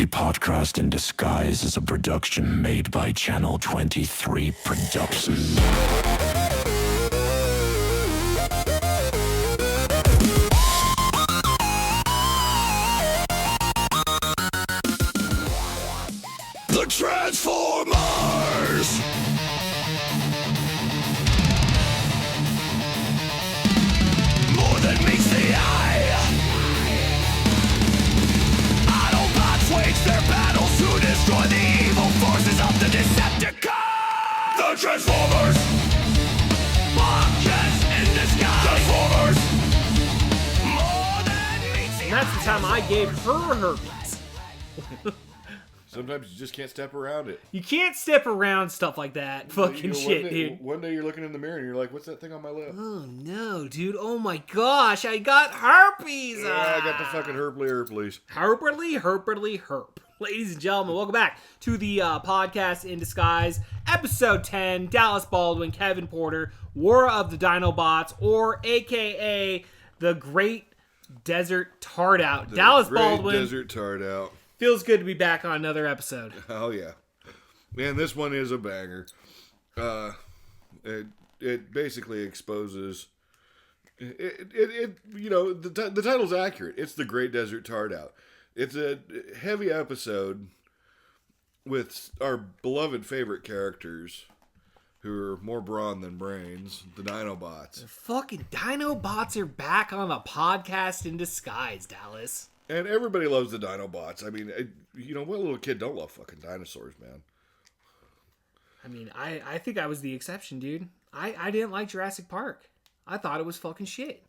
A podcast in disguise is a production made by Channel 23 Productions. The Transformers! More than meets the eye. Autobots wage their battles to destroy the evil forces of the Decepticons. The Transformers! Podcast in disguise. Transformers! More than meets the eye. And that's the time I gave her herpes. Sometimes you just can't step around it. You can't step around stuff like that. Fucking shit, dude. One day you're looking in the mirror and you're like, what's that thing on my lip? Oh, no, dude. Oh, my gosh. I got herpes. Yeah, I got the fucking herpes. Herp. Ladies and gentlemen, welcome back to the podcast in disguise, episode 10. Dallas Baldwin, Kevin Porter, War of the Dino Bots, or a.k.a. the Great Desert Tard Out. Dallas Baldwin. Desert Tard Out. Feels good to be back on another episode. Oh, yeah. Man, this one is a banger. It basically exposes... the title's accurate. It's the Great Desert Tard Out. It's a heavy episode with our beloved favorite characters who are more brawn than brains, the Dino Bots. The fucking Dino Bots are back on the podcast in disguise, Dallas. And everybody loves the Dino Bots. I mean, what little kid don't love fucking dinosaurs, man? I mean, I think I was the exception, dude. I didn't like Jurassic Park. I thought it was fucking shit.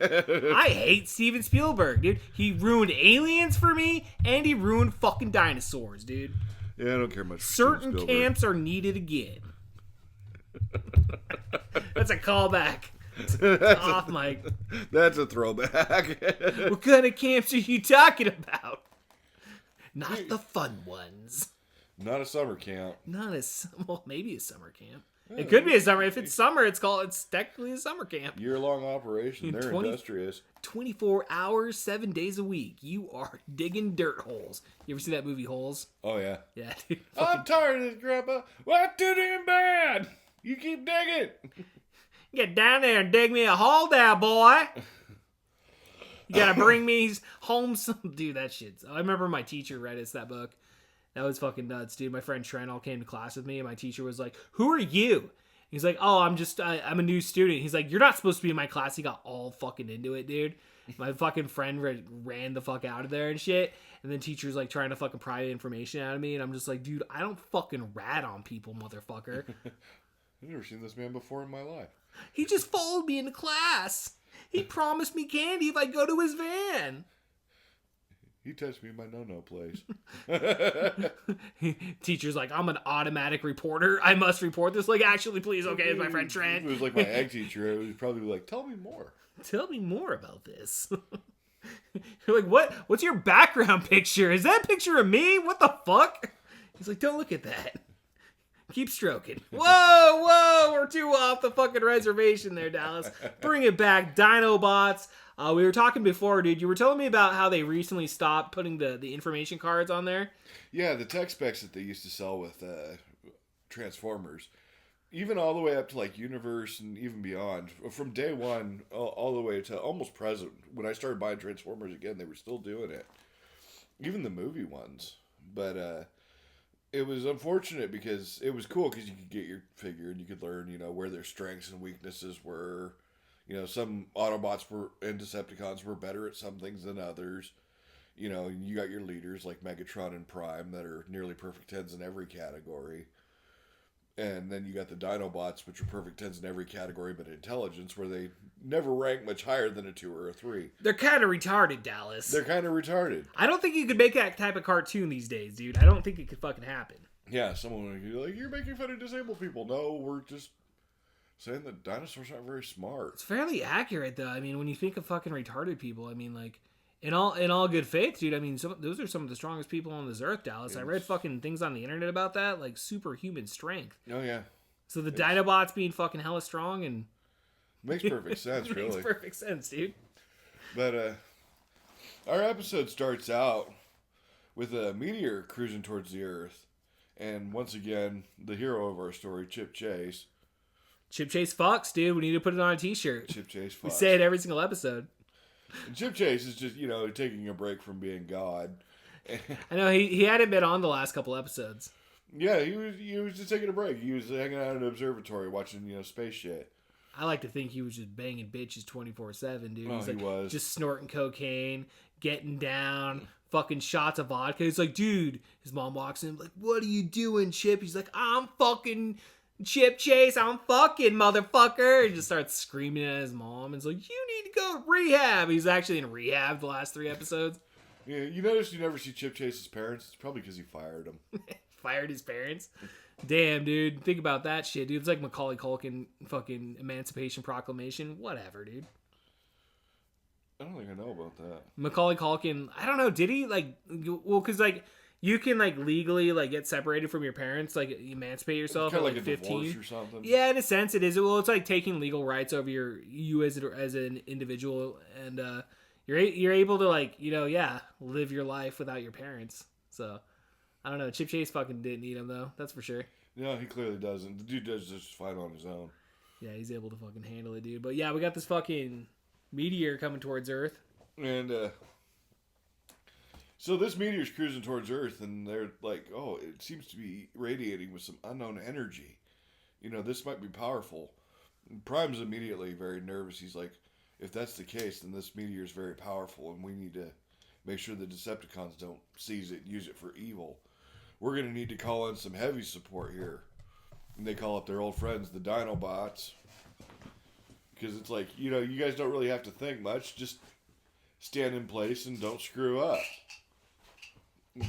I hate Steven Spielberg, dude. He ruined Aliens for me, and he ruined fucking dinosaurs, dude. Yeah, I don't care much for Certain Steven Spielberg. camps are needed again. That's a callback. Off mic. That's a throwback. What kind of camps are you talking about? Not the fun ones. Not a summer camp. Well, maybe a summer camp. It could be a summer. If it's summer, it's technically a summer camp. Year-long operation. They're industrious. 24 hours, 7 days a week. You are digging dirt holes. You ever see that movie Holes? Oh, yeah. Yeah, dude. I'm tired of this, Grandpa. What's too damn bad? You keep digging. Get down there and dig me a hole down, boy. You gotta bring me home some... Dude, that shit. I remember my teacher read us that book. That was fucking nuts, dude. My friend Trent all came to class with me, and my teacher was like, "Who are you?" He's like, "Oh, I'm a new student." He's like, "You're not supposed to be in my class." He got all fucking into it, dude. My fucking friend ran the fuck out of there and shit. And then teacher's like trying to fucking pry information out of me, and I'm just like, dude, I don't fucking rat on people, motherfucker. I've never seen this man before in my life. He just followed me into class. He promised me candy if I go to his van. He touched me in my no-no place. Teacher's like, I'm an automatic reporter. I must report this. Like, actually, please, okay, it's my friend Trent. It was like my ag teacher. It was probably like, tell me more. Tell me more about this. You're like, what's your background picture? Is that a picture of me? What the fuck? He's like, don't look at that. Keep stroking. Whoa, we're too off the fucking reservation there, Dallas. Bring it back. Dino Bots. We were talking before, dude. You were telling me about how they recently stopped putting the information cards on there. Yeah, the tech specs that they used to sell with Transformers, even all the way up to like Universe and even beyond, from day one all the way to almost present. When I started buying Transformers again, they were still doing it. Even the movie ones. But it was unfortunate because it was cool because you could get your figure and you could learn, where their strengths and weaknesses were. Some Autobots and Decepticons were better at some things than others. You got your leaders like Megatron and Prime that are nearly perfect 10s in every category. And then you got the Dinobots, which are perfect 10s in every category but intelligence, where they never rank much higher than a 2 or a 3. They're kind of retarded, Dallas. They're kind of retarded. I don't think you could make that type of cartoon these days, dude. I don't think it could fucking happen. Yeah, someone would be like, you're making fun of disabled people. No, we're just saying that dinosaurs aren't very smart. It's fairly accurate, though. I mean, when you think of fucking retarded people, I mean, like, in all good faith, dude, I mean, those are some of the strongest people on this earth, Dallas. I read fucking things on the internet about that, like superhuman strength. Oh, yeah. So the Dinobots being fucking hella strong and... Makes perfect sense, really. Makes perfect sense, dude. But our episode starts out with a meteor cruising towards the Earth. And once again, the hero of our story, Chip Chase. Chip Chase fucks, dude. We need to put it on a t-shirt. Chip Chase fucks. We say it every single episode. And Chip Chase is just, taking a break from being God. I know he hadn't been on the last couple episodes. Yeah, he was just taking a break. He was hanging out in an observatory watching, space shit. I like to think he was just banging bitches 24/7, dude. Oh, He's like, he was. Just snorting cocaine, getting down, fucking shots of vodka. He's like, dude, his mom walks in, like, what are you doing, Chip? He's like, I'm fucking Chip Chase, I'm fucking motherfucker. He just starts screaming at his mom. And it's like, you need to go to rehab. He's actually in rehab the last 3 episodes. Yeah, you notice you never see Chip Chase's parents? It's probably because he fired them. Fired his parents. Damn, dude. Think about that shit, dude. It's like Macaulay Culkin fucking Emancipation Proclamation. Whatever, dude. I don't think I know about that. Macaulay Culkin, I don't know, did he, like, well, because, like, you can, like, legally, like, get separated from your parents, like, emancipate yourself at, Kind of like, like a 15. divorce or something. Yeah, in a sense it is. Well, it's like taking legal rights over you as an individual, and you're able to, like, live your life without your parents. So, I don't know. Chip Chase fucking didn't need him, though. That's for sure. No, he clearly doesn't. The dude does just fine on his own. Yeah, he's able to fucking handle it, dude. But yeah, we got this fucking meteor coming towards Earth. And so this meteor's cruising towards Earth, and they're like, oh, it seems to be radiating with some unknown energy. This might be powerful. And Prime's immediately very nervous. He's like, if that's the case, then this meteor's very powerful, and we need to make sure the Decepticons don't seize it and use it for evil. We're going to need to call in some heavy support here. And they call up their old friends, the Dino Bots. Because it's like, you guys don't really have to think much. Just stand in place and don't screw up.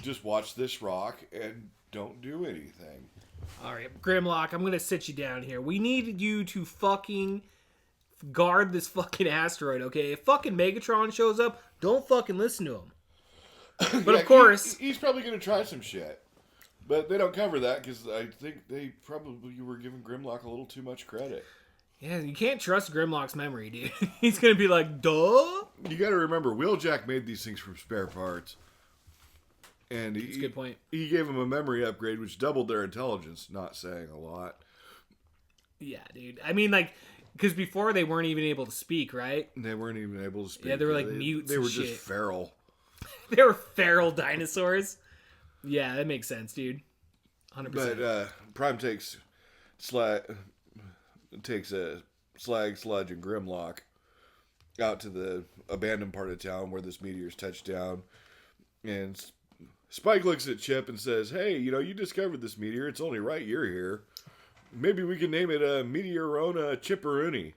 Just watch this rock and don't do anything. All right, Grimlock, I'm going to sit you down here. We need you to fucking guard this fucking asteroid, okay? If fucking Megatron shows up, don't fucking listen to him. But Yeah, of course... He's probably going to try some shit. But they don't cover that because I think they probably were giving Grimlock a little too much credit. Yeah, you can't trust Grimlock's memory, dude. He's going to be like, duh? You got to remember, Wheeljack made these things from spare parts. And That's a good point. He gave them a memory upgrade, which doubled their intelligence, not saying a lot. Yeah, dude. I mean, like, because before they weren't even able to speak, right? They weren't even able to speak. Yeah, they were like mutes. They were and just shit. feral. They were feral dinosaurs. Yeah, that makes sense, dude. 100%. But Prime takes a Slag, Sludge, and Grimlock out to the abandoned part of town where this meteor's touched down. And Spike looks at Chip and says, hey, you discovered this meteor. It's only right you're here. Maybe we can name it a Meteorona Chipperoonie.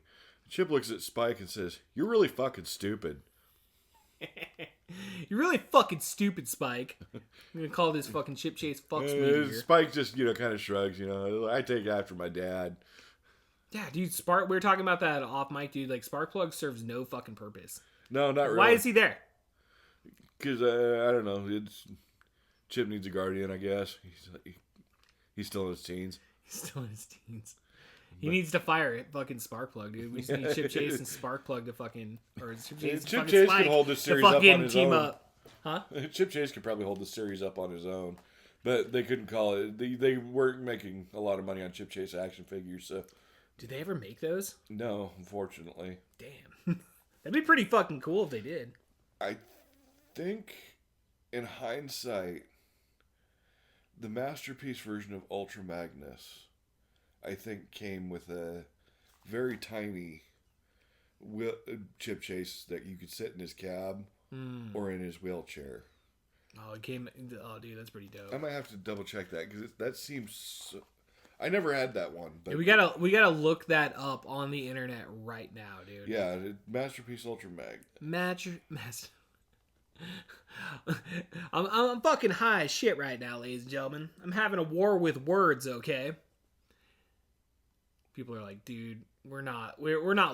Chip looks at Spike and says, you're really fucking stupid. You're really fucking stupid, Spike. I'm going to call this fucking Chip Chase fucks meteor. Spike just, kind of shrugs, I take after my dad. Yeah, dude, Spark. We were talking about that off mic, dude. Like, Sparkplug serves no fucking purpose. No, not really. Why is he there? Because, I don't know. Chip needs a guardian, I guess. He's still in his teens. He's still in his teens. He needs to fire it, fucking Sparkplug, dude. We just need Chip Chase and Sparkplug to fucking... Or Chip Chase, Chip Chase can hold this series up on his team own. up. Huh? Chip Chase could probably hold the series up on his own. But they couldn't call it... They weren't making a lot of money on Chip Chase action figures, so... Did they ever make those? No, unfortunately. Damn. That'd be pretty fucking cool if they did. I think, in hindsight, the masterpiece version of Ultra Magnus, I think, came with a very tiny Chip Chase that you could sit in his cab or in his wheelchair. Oh, it came... Oh, dude, that's pretty dope. I might have to double check that because that seems... So, I never had that one. But Yeah, we gotta look that up on the internet right now, dude. Yeah, Masterpiece Ultra Mag. Master. I'm fucking high as shit right now, ladies and gentlemen. I'm having a war with words, okay? People are like, dude, we're not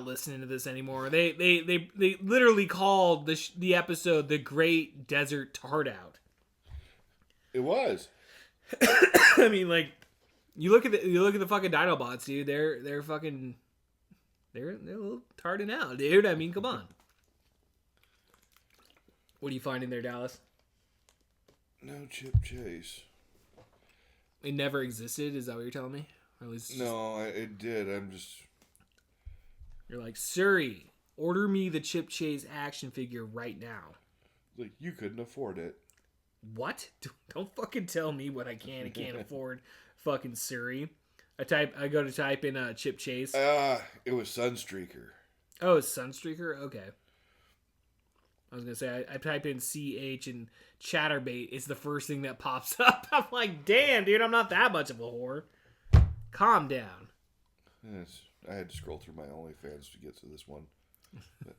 listening to this anymore. They literally called the episode "The Great Desert Tart Out." It was. I mean, like, you look at the fucking Dino Bots, dude. They're fucking they're a little tarting out, dude. I mean, come on. What are you finding there, Dallas? No Chip Chase. It never existed. Is that what you're telling me? Or at least No, it did. I'm just. You're like, Siri, order me the Chip Chase action figure right now. Like, you couldn't afford it. What? Don't fucking tell me what I can and can't afford, fucking Siri. I go to type in Chip Chase. It was Sunstreaker. Oh, it's Sunstreaker? Okay. I was going to say, I type in CH and Chatterbait is the first thing that pops up. I'm like, damn, dude, I'm not that much of a whore. Calm down. Yes, I had to scroll through my OnlyFans to get to this one. But...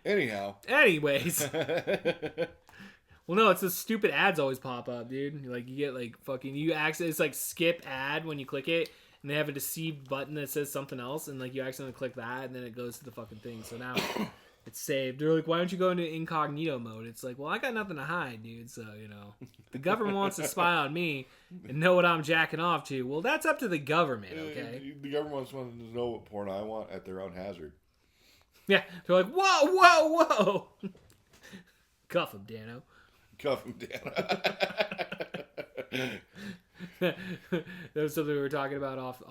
Anyways. Well, no, it's the stupid ads always pop up, dude. Like, you get, like, fucking... It's like skip ad when you click it, and they have a deceived button that says something else, and, like, you accidentally click that, and then it goes to the fucking thing. So now it's saved. They're like, why don't you go into incognito mode? It's like, well, I got nothing to hide, dude. So, you know, the government wants to spy on me and know what I'm jacking off to. Well, that's up to the government, okay? The government wants to know what porn I want at their own hazard. Yeah, they're like, whoa. Cuff him, Dano. Cuff him down. That was something we were talking about off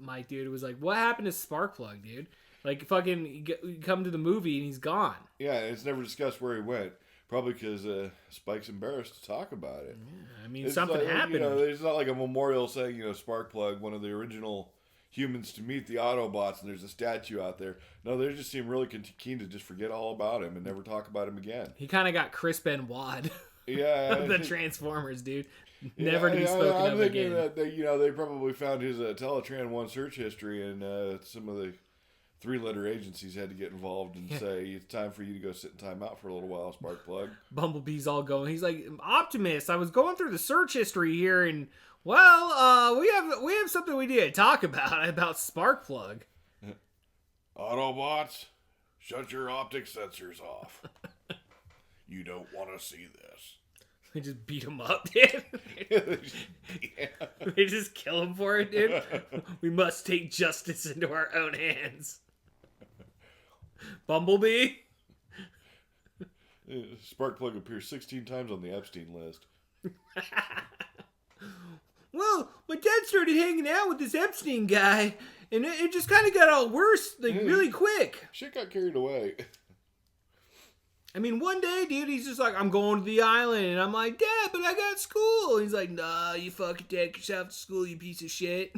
Mike, dude. It was like, what happened to Sparkplug, dude? Like, fucking you come to the movie and he's gone. Yeah, it's never discussed where he went. Probably because Spike's embarrassed to talk about it. Yeah, I mean, It's something like, happened. You know, there's not like a memorial saying, Sparkplug, one of the original humans to meet the Autobots, and there's a statue out there. No, they just seem really keen to just forget all about him and never talk about him again. He kind of got Chris Benoit. Yeah, the Transformers, dude. Never to be spoken of again. I'm thinking that they probably found his Teletran 1 search history, and some of the 3-letter agencies had to get involved and say, it's time for you to go sit in time out for a little while, Sparkplug. Bumblebee's all going. He's like, Optimus, I was going through the search history here, and well, we have something we need to talk about Sparkplug. Autobots, shut your optic sensors off. You don't want to see this. They just beat him up, dude. They just kill him for it, dude. We must take justice into our own hands. Bumblebee? Sparkplug appears 16 times on the Epstein list. Well, my dad started hanging out with this Epstein guy, and it just kind of got all worse, really quick. Shit got carried away. I mean, one day, dude, he's just like, I'm going to the island, and I'm like, Dad, but I got school. He's like, nah, you fucking take yourself to school, you piece of shit.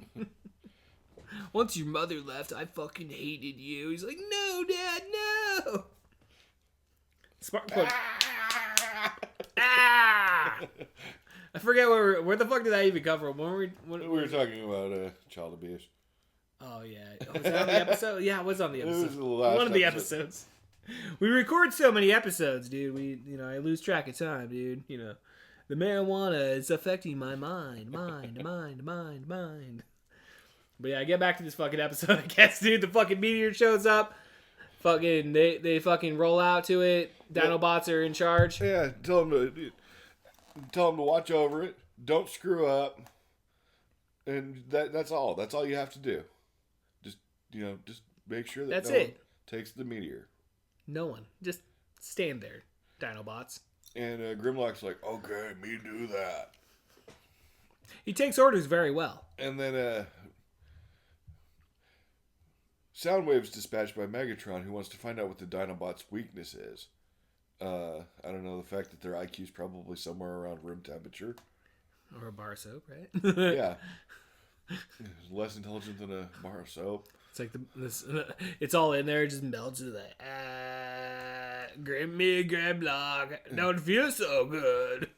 Once your mother left, I fucking hated you. He's like, no, Dad, no. Sparkplug. Ah! I forget where the fuck did that even come from? We were talking about child abuse. Oh, yeah. Was that on the episode? Yeah, it was on the episode. It was the last one of the episodes. We record so many episodes, dude. I lose track of time, dude. The marijuana is affecting my mind. But yeah, get back to this fucking episode, I guess, dude. The fucking meteor shows up. Fucking, they fucking roll out to it. Dino Bots are in charge. Yeah, tell them to watch over it. Don't screw up. And that's all. That's all you have to do. Just make sure that that's no one it. Takes the meteor. No one. Just stand there, Dino Bots. And Grimlock's like, okay, me do that. He takes orders very well. And then Soundwave's dispatched by Megatron, who wants to find out what the Dinobots' weakness is. I don't know, the fact that their IQ's probably somewhere around room temperature. Or a bar of soap, right? Yeah. It's less intelligent than a bar of soap. It's like it's all in there, it just melts into that. Grimlock, don't feel so good.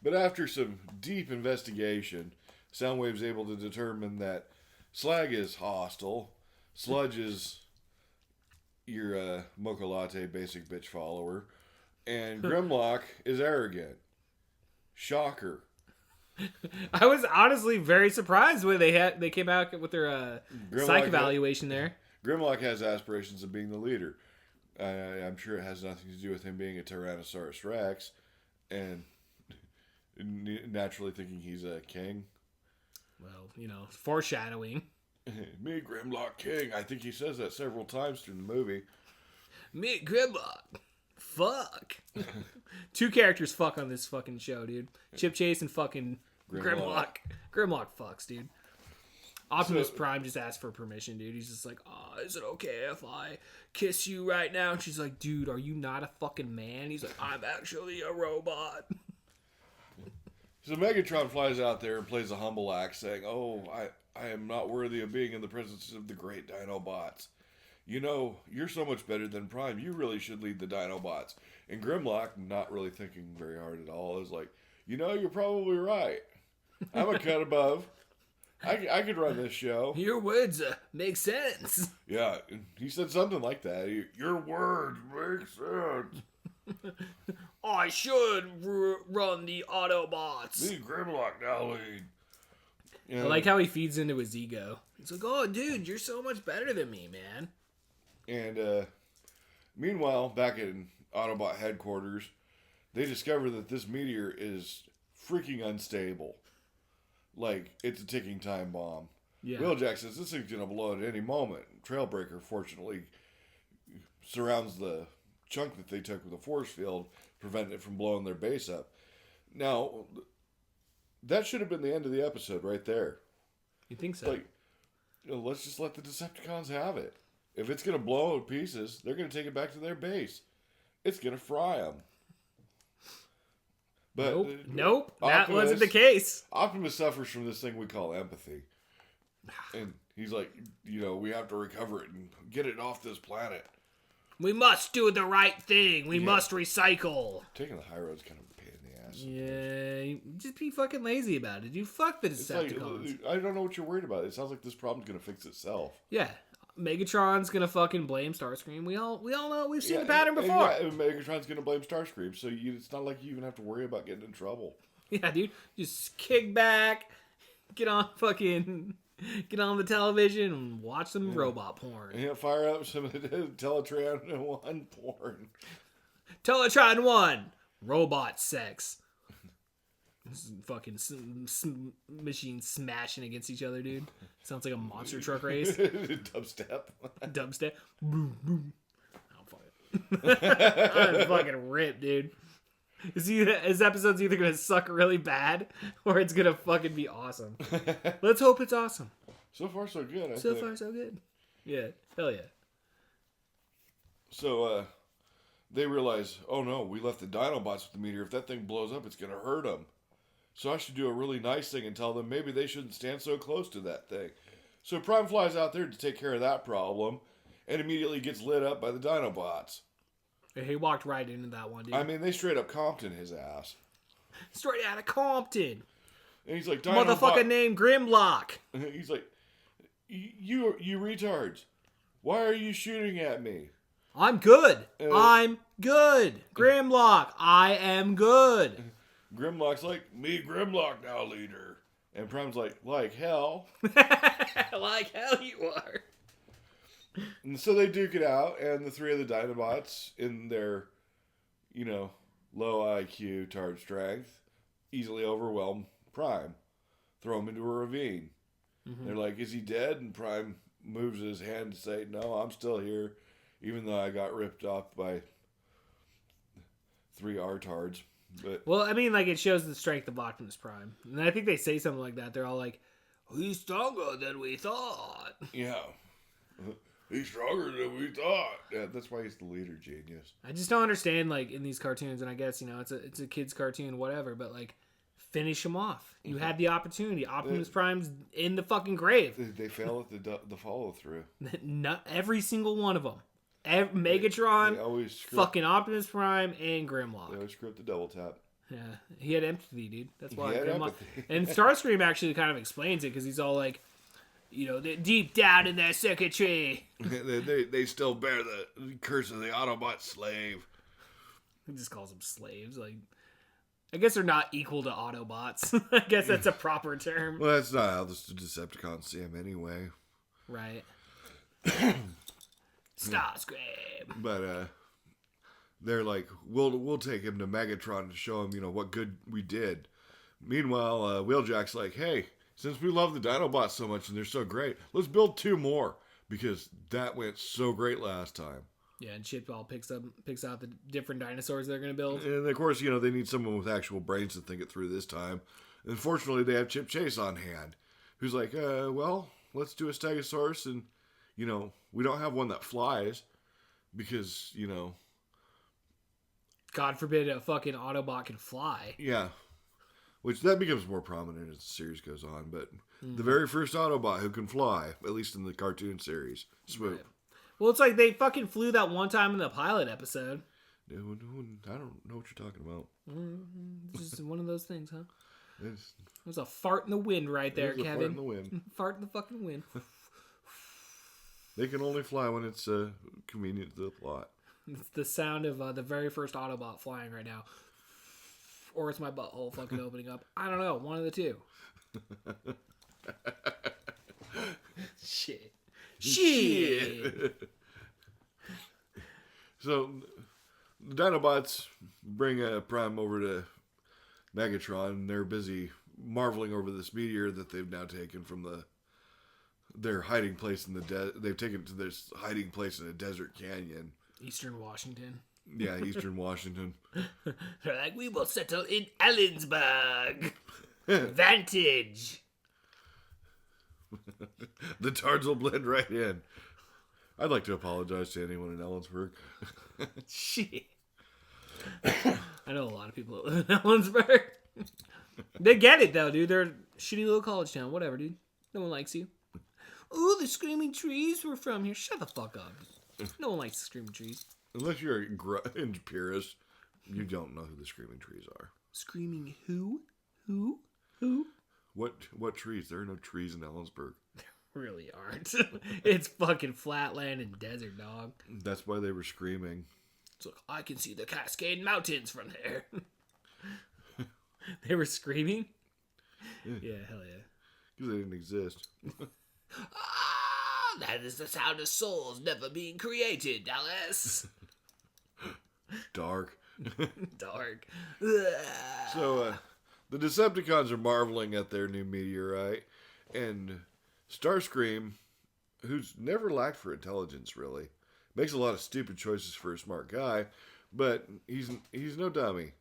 But after some deep investigation, Soundwave's able to determine that Slag is hostile, Sludge is your mocha latte basic bitch follower, and Grimlock is arrogant. Shocker. I was honestly very surprised when they came out with their psych evaluation there. Grimlock has aspirations of being the leader. I'm sure it has nothing to do with him being a Tyrannosaurus Rex and naturally thinking he's a king. Well, foreshadowing. Me, Grimlock King. I think he says that several times through the movie. Me, Grimlock. fuck. Two characters fuck on this fucking show, dude. Chip Chase and fucking Grimlock. Grimlock fucks, dude. Optimus Prime just asked for permission, dude. He's just like, is it okay if I kiss you right now? And she's like, dude, are you not a fucking man? He's like, I'm actually a robot. So Megatron flies out there and plays a humble act, saying, I am not worthy of being in the presence of the great Dino Bots. You know, you're so much better than Prime. You really should lead the Dino Bots. And Grimlock, not really thinking very hard at all, is like, you're probably right. I'm a cut above. I could run this show. Your words make sense. Yeah, he said something like that. Your words make sense. I should run the Autobots. Me Grimlock now lead. I like how he feeds into his ego. He's like, oh, dude, you're so much better than me, man. And meanwhile, back in Autobot headquarters, they discover that this meteor is freaking unstable. Like, it's a ticking time bomb. Yeah. Wheeljack says this thing's going to blow at any moment. Trailbreaker, fortunately, surrounds the chunk that they took with a force field, preventing it from blowing their base up. Now, that should have been the end of the episode right there. You think so? Like, let's just let the Decepticons have it. If it's going to blow to pieces, they're going to take it back to their base. It's going to fry them. But nope. That wasn't the case. Optimus suffers from this thing we call empathy. And he's like, we have to recover it and get it off this planet. We must do the right thing. We must recycle. Taking the high road's kind of a pain in the ass. Yeah, just be fucking lazy about it. You fuck the Decepticons. I don't know what you're worried about. It sounds like this problem's going to fix itself. Yeah. Megatron's gonna fucking blame Starscream. We all know. We've seen the pattern before. Yeah, Megatron's gonna blame Starscream, so it's not like you even have to worry about getting in trouble. Yeah, dude. Just kick back, get on the television and watch some robot porn. Yeah, fire up some Teletran 1 porn. Teletron 1, robot sex. Fucking machines smashing against each other, dude. Sounds like a monster truck race. Dubstep. Boom, boom. Oh, fuck it. I'm fucking ripped, dude. This episode's either gonna suck really bad or it's gonna fucking be awesome. Let's hope it's awesome. So far, so good. So far, so good. Yeah, hell yeah. So, they realize, oh no, we left the Dinobots with the meteor. If that thing blows up, it's gonna hurt them. So I should do a really nice thing and tell them maybe they shouldn't stand so close to that thing. So Prime flies out there to take care of that problem and immediately gets lit up by the Dinobots. He walked right into that one, dude. I mean, they straight up Compton his ass. Straight out of Compton. And he's like, motherfucking name Grimlock. He's like, you retards. Why are you shooting at me? I'm good. I'm good. Grimlock, I am good. Grimlock's like, me Grimlock now, leader. And Prime's like hell. Like hell you are. And so they duke it out, and the three of the Dinobots, in their, low IQ, tard strength, easily overwhelm Prime. Throw him into a ravine. Mm-hmm. They're like, is he dead? And Prime moves his hand to say, no, I'm still here, even though I got ripped off by 3 R-tards. But, well, I mean, it shows the strength of Optimus Prime. And I think they say something like that. They're all like, he's stronger than we thought. Yeah. He's stronger than we thought. Yeah, that's why he's the leader, genius. I just don't understand, in these cartoons, and I guess, it's a kid's cartoon, whatever, but, finish him off. You had the opportunity. Optimus Prime's in the fucking grave. They fail at the follow-through. Not every single one of them. Megatron, they always fucking Optimus Prime, and Grimlock. They always screw up the double tap. Yeah, he had empathy, dude. That's why Grimlock. And Starscream actually kind of explains it because he's all like, they're deep down in their circuitry. they still bear the curse of the Autobot slave. He just calls them slaves. I guess they're not equal to Autobots. I guess that's a proper term. Well, that's not how the Decepticons see him anyway. Right. Starscream. But they're like, we'll take him to Megatron to show him, what good we did. Meanwhile, Wheeljack's like, hey, since we love the Dinobots so much and they're so great, let's build 2 more because that went so great last time. Yeah, and Chipball picks out the different dinosaurs they're going to build. And of course, they need someone with actual brains to think it through this time. And fortunately, they have Chip Chase on hand, who's like, well, let's do a Stegosaurus, and, we don't have one that flies, because, God forbid a fucking Autobot can fly. Yeah. Which that becomes more prominent as the series goes on, but the very first Autobot who can fly, at least in the cartoon series, Swoop. Right. Well, it's like they fucking flew that one time in the pilot episode. I don't know what you're talking about. It's just one of those things, huh? It was a fart in the wind right there, was a Kevin. fart in the wind. Fart in the fucking wind. They can only fly when it's convenient to the plot. It's the sound of the very first Autobot flying right now. Or it's my butthole fucking opening up. I don't know. One of the two. Shit. So, the Dinobots bring Prime over to Megatron, and they're busy marveling over this meteor that they've now taken from their hiding place in the they've taken it to this hiding place in a desert canyon. Eastern Washington. Yeah, Eastern Washington. They're like, we will settle in Ellensburg. Vantage. The Tards will blend right in. I'd like to apologize to anyone in Ellensburg. Shit. I know a lot of people that live in Ellensburg. They get it, though, dude. They're a shitty little college town. Whatever, dude. No one likes you. Ooh, the Screaming Trees were from here. Shut the fuck up. No one likes the Screaming Trees. Unless you're a grunge purist, you don't know who the Screaming Trees are. Screaming who? Who? What trees? There are no trees in Ellensburg. Really aren't. It's fucking flatland and desert, dog. That's why they were screaming. It's like, I can see the Cascade Mountains from there. They were screaming? Yeah, hell yeah. Because they didn't exist. That is the sound of souls never being created, Dallas. Dark. Dark. So, the Decepticons are marveling at their new meteorite, and Starscream, who's never lacked for intelligence, really, makes a lot of stupid choices for a smart guy, but he's no dummy.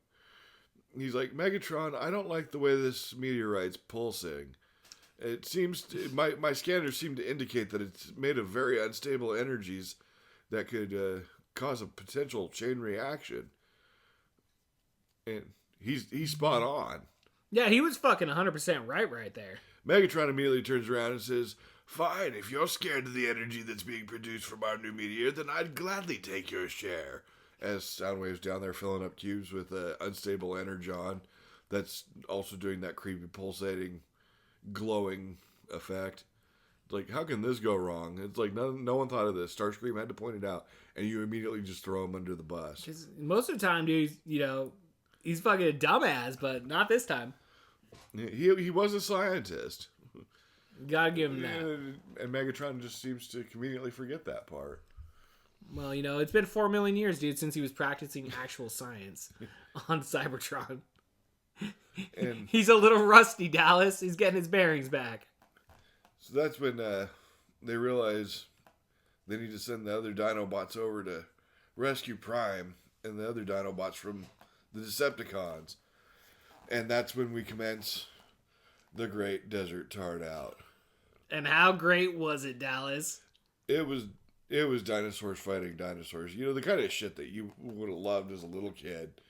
He's like, Megatron, I don't like the way this meteorite's pulsing. It seems my scanners seem to indicate that it's made of very unstable energies that could cause a potential chain reaction. And he's spot on. Yeah, he was fucking 100% right there. Megatron immediately turns around and says, "Fine, if you're scared of the energy that's being produced from our new meteor, then I'd gladly take your share." As Soundwave's down there filling up cubes with unstable energon that's also doing that creepy pulsating, glowing effect. It's like, how can this go wrong? It's like no one thought of this. Starscream had to point it out, and you immediately just throw him under the bus. 'Cause most of the time, dude, he's fucking a dumbass, but not this time. He was a scientist. Gotta give him that. And Megatron just seems to conveniently forget that part. Well, it's been 4 million years, dude, since he was practicing actual science on Cybertron. And He's a little rusty, Dallas. He's getting his bearings back. so that's when they realize they need to send the other Dinobots over to rescue Prime and the other Dinobots from the Decepticons. And that's when we commence the Great Desert Tard Out. And how great was it, Dallas? It was dinosaurs fighting dinosaurs. The kind of shit that you would have loved as a little kid.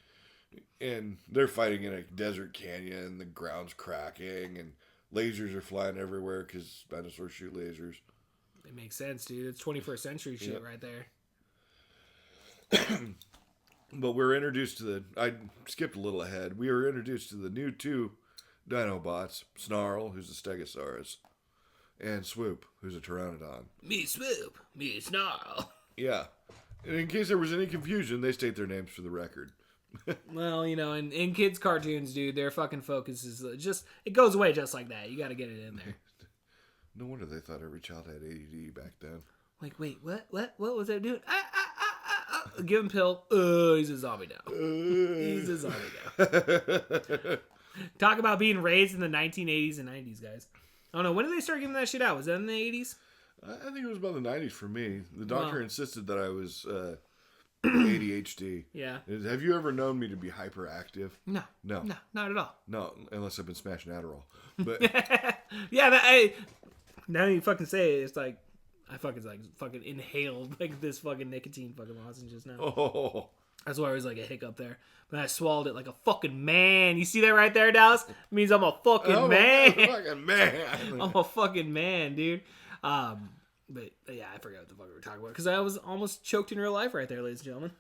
And they're fighting in a desert canyon, the ground's cracking, and lasers are flying everywhere because dinosaurs shoot lasers. It makes sense, dude. It's 21st century shit right there. But we're introduced to I skipped a little ahead. We were introduced to the new 2 Dinobots, Snarl, who's a Stegosaurus, and Swoop, who's a Pteranodon. Me Swoop, me Snarl. Yeah. And in case there was any confusion, they state their names for the record. Well, in kids' cartoons, dude, their fucking focus is it goes away just like that. You gotta get it in there. No wonder they thought every child had ADD back then. Like, wait, what was that doing? Give him pill. He's a zombie now. He's a zombie now. Talk about being raised in the 1980s and 90s, guys. I don't know. When did they start giving that shit out? Was that in the 80s? I think it was about the 90s for me. The doctor insisted that I was ADHD. Yeah. Have you ever known me to be hyperactive? No, No. not at all. No, unless I've been smashing Adderall. But Yeah, now you fucking say it, it's like I fucking inhaled like this fucking nicotine fucking lozenges now. oh, That's why I was like a hiccup there. But I swallowed it like a fucking man. You see that right there, Dallas? It means I'm a fucking man. fucking man. I'm a fucking man, dude. But yeah, I forgot what the fuck we were talking about because I was almost choked in real life right there, ladies and gentlemen.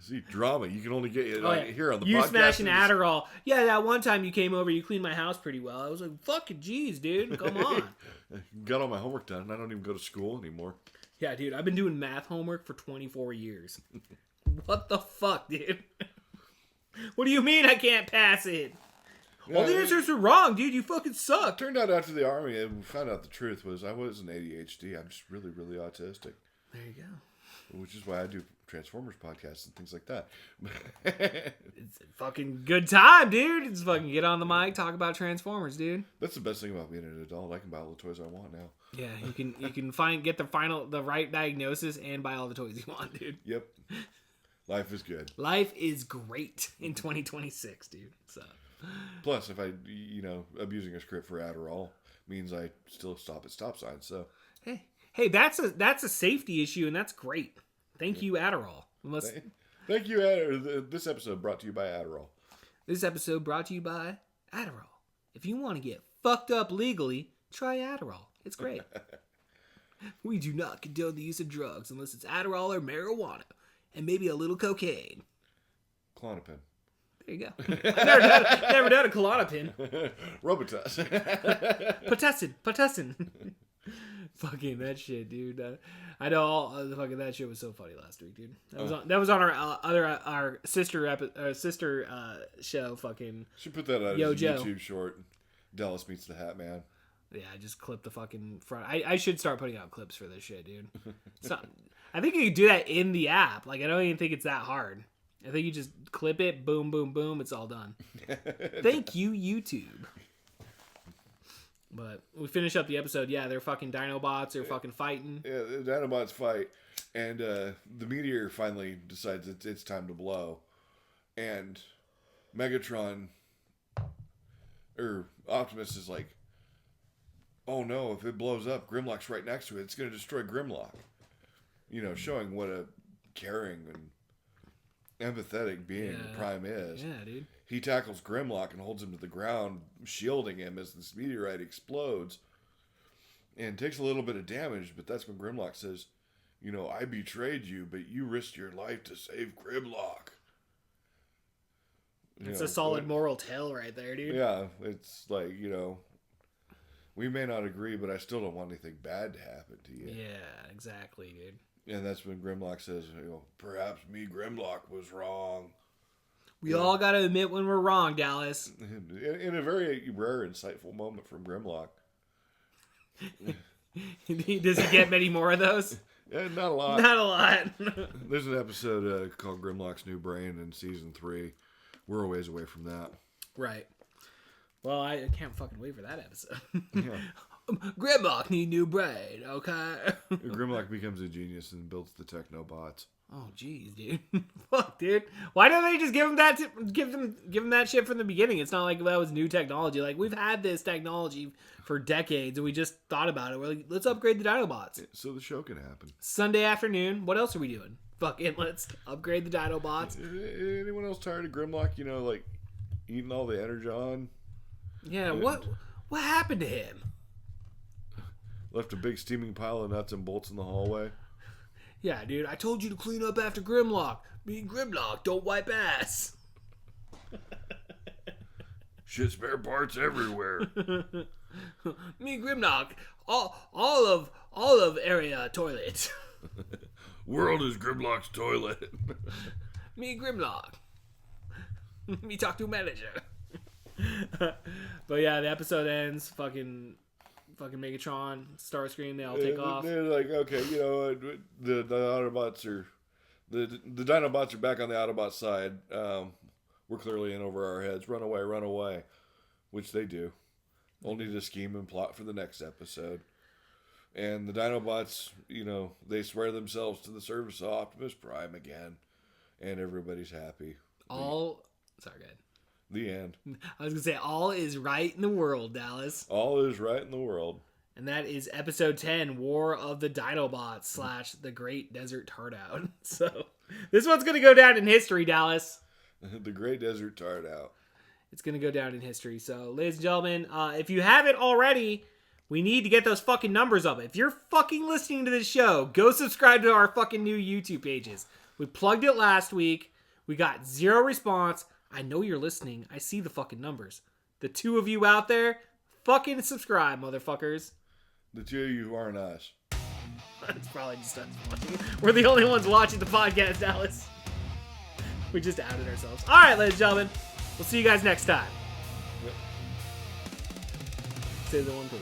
See, drama. You can only get it here on the you podcast. smashing Adderall. Yeah, that one time you came over, you cleaned my house pretty well. I was like, fucking jeez, dude. Come on. Got all my homework done, and I don't even go to school anymore. Yeah, dude, I've been doing math homework for 24 years. What the fuck, dude? What do you mean I can't pass it? All the answers are wrong, dude. You fucking suck. It turned out after the army, and we found out the truth was I wasn't ADHD. I'm just really, really autistic. There you go. Which is why I do Transformers podcasts and things like that. It's a fucking good time, dude. It's fucking get on the mic, talk about Transformers, dude. That's the best thing about being an adult. I can buy all the toys I want now. Yeah, you can get the right diagnosis and buy all the toys you want, dude. Yep. Life is good. Life is great in 2026, dude. So plus, if I abusing a script for Adderall means I still stop at stop signs. So hey, that's a safety issue, and that's great. Thank you, Adderall. Thank you, Adderall. This episode brought to you by Adderall. This episode brought to you by Adderall. If you want to get fucked up legally, try Adderall. It's great. We do not condone the use of drugs unless it's Adderall or marijuana, and maybe a little cocaine. Klonopin. There you go. I've never done a Klonopin. Robitussin. Pitocin. Fucking that shit, dude. I know fucking that shit was so funny last week, dude. That was on our sister show. Fucking. Should put that out as a YouTube short. Dallas meets the Hat Man. Yeah, I just clip the fucking front. I should start putting out clips for this shit, dude. I think you can do that in the app. Like, I don't even think it's that hard. I think you just clip it, boom, boom, boom, it's all done. Thank you, YouTube. But we finish up the episode. Yeah, they're fucking Dino Bots. They're fucking fighting. Yeah, the Dino Bots fight. And the meteor finally decides it's time to blow. And Megatron, or Optimus is like, oh no, if it blows up, Grimlock's right next to it. It's going to destroy Grimlock. Showing what a caring and empathetic being Prime is. Yeah, dude. He tackles Grimlock and holds him to the ground, shielding him as this meteorite explodes. And takes a little bit of damage, but that's when Grimlock says, I betrayed you, but you risked your life to save Grimlock. It's a solid moral tale right there, dude. Yeah, it's like, we may not agree, but I still don't want anything bad to happen to you. Yeah, exactly, dude. And that's when Grimlock says, perhaps me, Grimlock, was wrong. We all got to admit when we're wrong, Dallas. In a very rare, insightful moment from Grimlock. Does he get many more of those? Yeah, not a lot. Not a lot. There's an episode called Grimlock's New Brain in season 3. We're a ways away from that. Right. Well, I can't fucking wait for that episode. Yeah. Grimlock need new brain, okay? Grimlock becomes a genius and builds the Techno Bots. Oh, jeez, dude. Fuck, dude. Why don't they just give him that? Give him that shit from the beginning? It's not like that was new technology. Like, we've had this technology for decades, and we just thought about it. We're like, let's upgrade the Dinobots. So the show can happen. Sunday afternoon. What else are we doing? Fucking let's upgrade the Dinobots. Anyone else tired of Grimlock? Like eating all the Energon. Yeah. What happened to him? Left a big steaming pile of nuts and bolts in the hallway. Yeah, dude, I told you to clean up after Grimlock. Me and Grimlock don't wipe ass. Shit, spare parts everywhere. Me and Grimlock, all of area toilet. World is Grimlock's toilet. Me and Grimlock. Me talk to manager. But yeah, the episode ends. Fucking Megatron, Starscream, they all take off. They're like, okay, the Autobots are the Dinobots are back on the Autobot side. We're clearly in over our heads. Run away, which they do. Only to scheme and plot for the next episode. And the Dino Bots, they swear themselves to the service of Optimus Prime again. And everybody's happy. Sorry, go ahead. The end. I was going to say, all is right in the world, Dallas. All is right in the world. And that is episode 10, War of the Dinobots / The Great Desert Tart Out. So, this one's going to go down in history, Dallas. The Great Desert Tart Out. It's going to go down in history. So, ladies and gentlemen, if you haven't already, we need to get those fucking numbers up. If you're fucking listening to this show, go subscribe to our fucking new YouTube pages. We plugged it last week. We got 0 response. I know you're listening. I see the fucking numbers. The 2 of you out there, fucking subscribe, motherfuckers. The 2 of you who aren't us. That's probably just us watching. We're the only ones watching the podcast, Dallas. We just outed ourselves. All right, ladies and gentlemen. We'll see you guys next time. Yep. Say the one thing.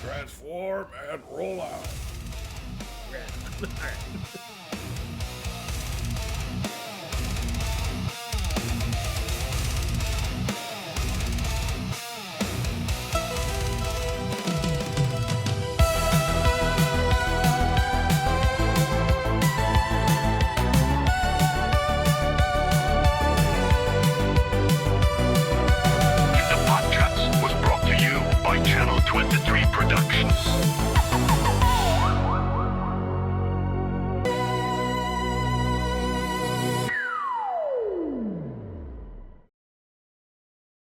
Transform and roll out. All right.